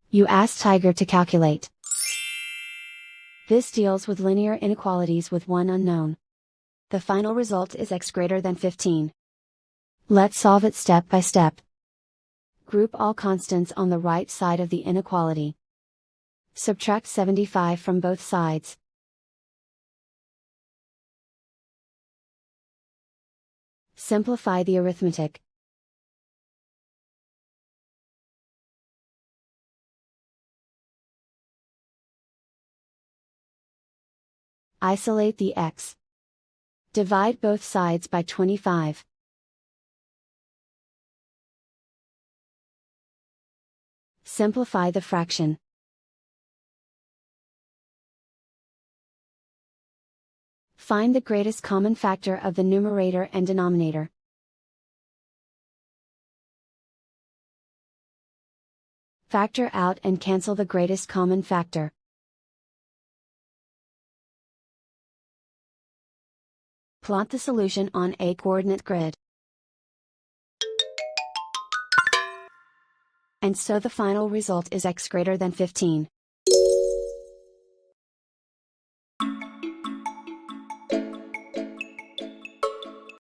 You ask Tiger to calculate. This deals with linear inequalities with one unknown. The final result is x greater than 15. Let's solve it step by step. Group all constants on the right side of the inequality. Subtract 75 from both sides. Simplify the arithmetic. Isolate the x. Divide both sides by 25. Simplify the fraction. Find the greatest common factor of the numerator and denominator. Factor out and cancel the greatest common factor. Plot the solution on a coordinate grid. And so the final result is x greater than 15.